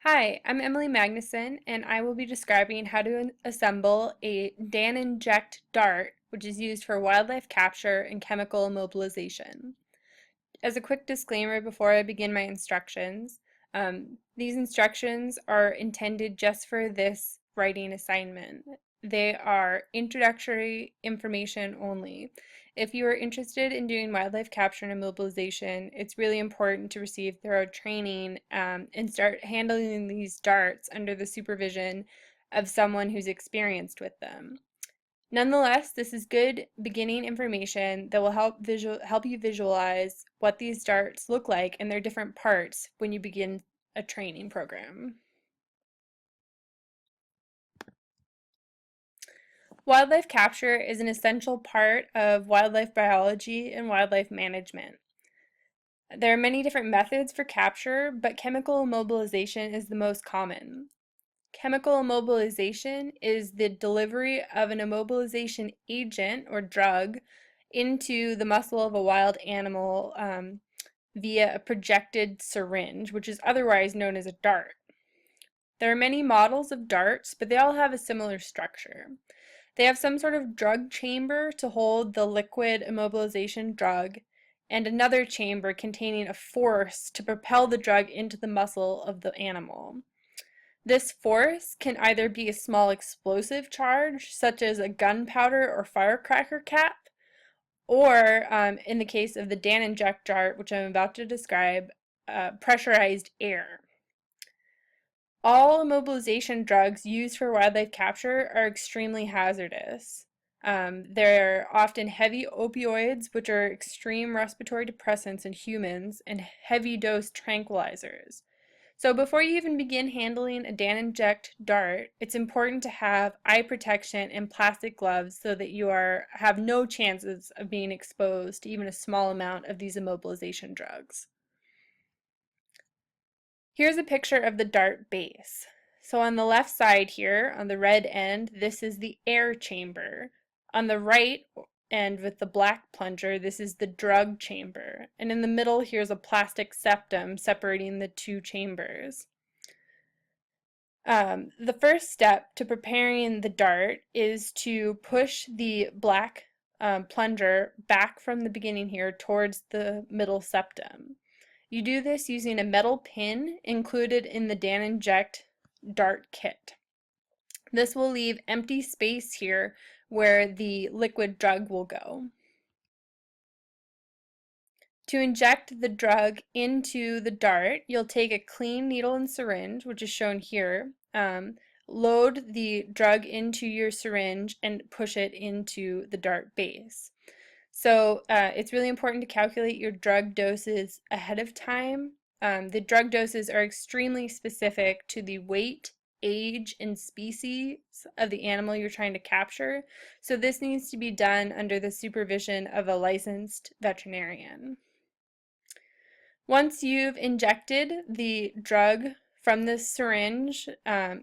Hi, I'm Emily Magnuson, and I will be describing how to assemble a Dan inject dart, which is used for wildlife capture and chemical immobilization. As a quick disclaimer before I begin my instructions, these instructions are intended just for this writing assignment. They are introductory information only. If you are interested in doing wildlife capture and immobilization, it's really important to receive thorough training and start handling these darts under the supervision of someone who's experienced with them. Nonetheless, this is good beginning information that will help you visualize what these darts look like and their different parts when you begin a training program. Wildlife capture is an essential part of wildlife biology and wildlife management. There are many different methods for capture, but chemical immobilization is the most common. Chemical immobilization is the delivery of an immobilization agent or drug into the muscle of a wild animal via a projected syringe, which is otherwise known as a dart. There are many models of darts, but they all have a similar structure. They have some sort of drug chamber to hold the liquid immobilization drug, and another chamber containing a force to propel the drug into the muscle of the animal. This force can either be a small explosive charge, such as a gunpowder or firecracker cap, or in the case of the Dan inject dart, which I'm about to describe, pressurized air. All immobilization drugs used for wildlife capture are extremely hazardous. They're often heavy opioids, which are extreme respiratory depressants in humans, and heavy dose tranquilizers. So before you even begin handling a Dan inject dart, it's important to have eye protection and plastic gloves so that you have no chances of being exposed to even a small amount of these immobilization drugs. Here's a picture of the dart base. So on the left side here, on the red end, this is the air chamber. On the right end with the black plunger, this is the drug chamber. And in the middle, here's a plastic septum separating the two chambers. The first step to preparing the dart is to push the black plunger back from the beginning here towards the middle septum. You do this using a metal pin included in the Dan inject dart kit. This will leave empty space here where the liquid drug will go. To inject the drug into the dart, you'll take a clean needle and syringe, which is shown here, load the drug into your syringe and push it into the dart base. So it's really important to calculate your drug doses ahead of time. The drug doses are extremely specific to the weight, age, and species of the animal you're trying to capture. So this needs to be done under the supervision of a licensed veterinarian. Once you've injected the drug from the syringe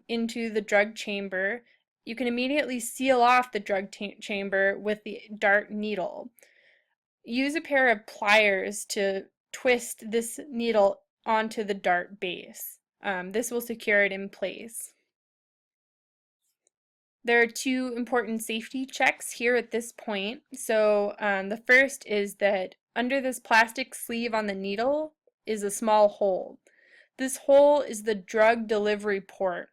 into the drug chamber, you can immediately seal off the drug chamber with the dart needle. Use a pair of pliers to twist this needle onto the dart base. This will secure it in place. There are two important safety checks here at this point. So the first is that under this plastic sleeve on the needle is a small hole. This hole is the drug delivery port.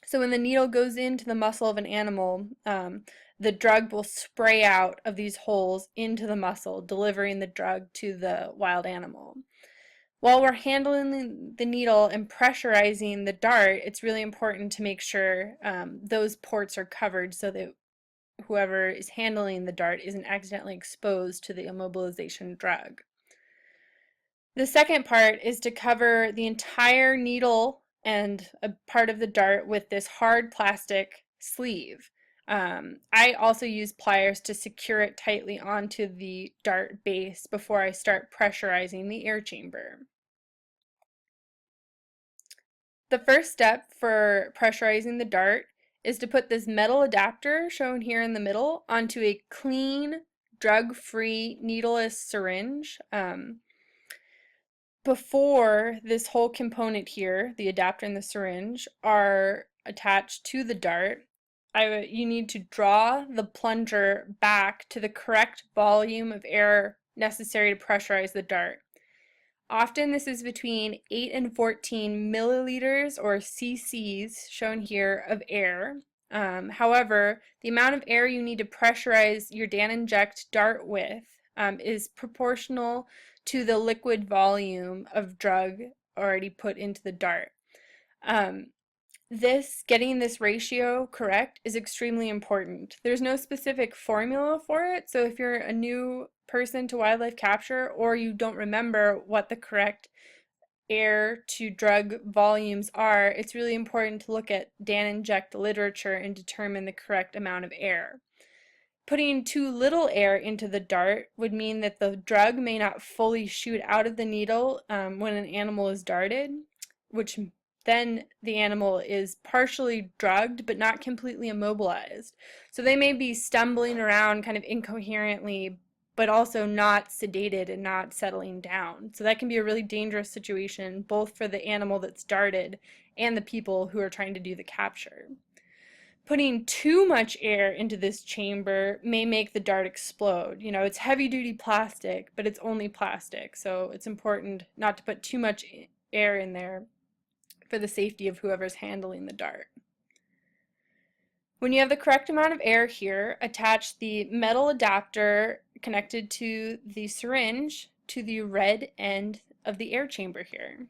So when the needle goes into the muscle of an animal, the drug will spray out of these holes into the muscle, delivering the drug to the wild animal. While we're handling the needle and pressurizing the dart, it's really important to make sure those ports are covered so that whoever is handling the dart isn't accidentally exposed to the immobilization drug. The second part is to cover the entire needle and a part of the dart with this hard plastic sleeve. I also use pliers to secure it tightly onto the dart base before I start pressurizing the air chamber. The first step for pressurizing the dart is to put this metal adapter shown here in the middle onto a clean, drug-free, needleless syringe. before this whole component here, the adapter and the syringe, are attached to the dart, you need to draw the plunger back to the correct volume of air necessary to pressurize the dart. Often this is between 8 and 14 milliliters, or cc's, shown here, of air. However, the amount of air you need to pressurize your Dan inject dart with is proportional to the liquid volume of drug already put into the dart. Getting this ratio correct is extremely important. There's no specific formula for it, so if you're a new person to wildlife capture or you don't remember what the correct air to drug volumes are, it's really important to look at Dan inject literature and determine the correct amount of air. Putting too little air into the dart would mean that the drug may not fully shoot out of the needle when an animal is darted, which then the animal is partially drugged but not completely immobilized. So they may be stumbling around kind of incoherently, but also not sedated and not settling down. So that can be a really dangerous situation, both for the animal that's darted and the people who are trying to do the capture. Putting too much air into this chamber may make the dart explode. You know, it's heavy-duty plastic, but it's only plastic, so it's important not to put too much air in there for the safety of whoever's handling the dart. When you have the correct amount of air here, attach the metal adapter connected to the syringe to the red end of the air chamber here.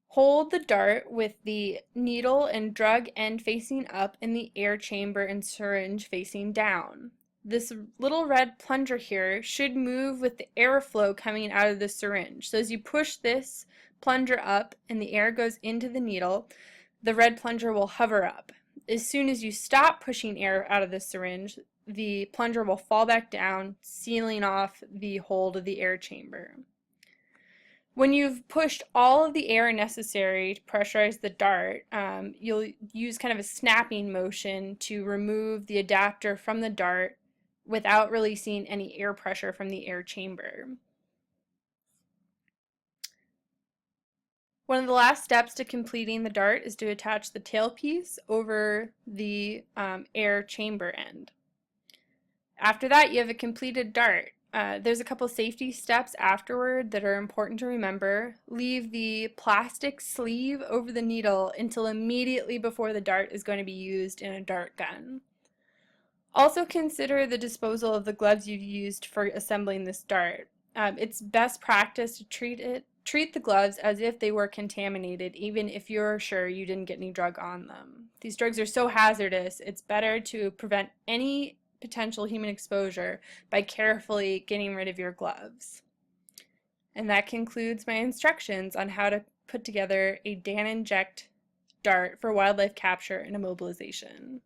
Hold the dart with the needle and drug end facing up and the air chamber and syringe facing down. This little red plunger here should move with the airflow coming out of the syringe. So as you push this plunger up and the air goes into the needle, the red plunger will hover up. As soon as you stop pushing air out of the syringe, the plunger will fall back down, sealing off the hold of the air chamber. When you've pushed all of the air necessary to pressurize the dart, you'll use kind of a snapping motion to remove the adapter from the dart without releasing any air pressure from the air chamber. One of the last steps to completing the dart is to attach the tailpiece over the air chamber end. After that, you have a completed dart. There's a couple safety steps afterward that are important to remember. Leave the plastic sleeve over the needle until immediately before the dart is going to be used in a dart gun. Also consider the disposal of the gloves you've used for assembling this dart. It's best practice to treat the gloves as if they were contaminated, even if you're sure you didn't get any drug on them. These drugs are so hazardous, it's better to prevent any potential human exposure by carefully getting rid of your gloves. And that concludes my instructions on how to put together a Dan inject dart for wildlife capture and immobilization.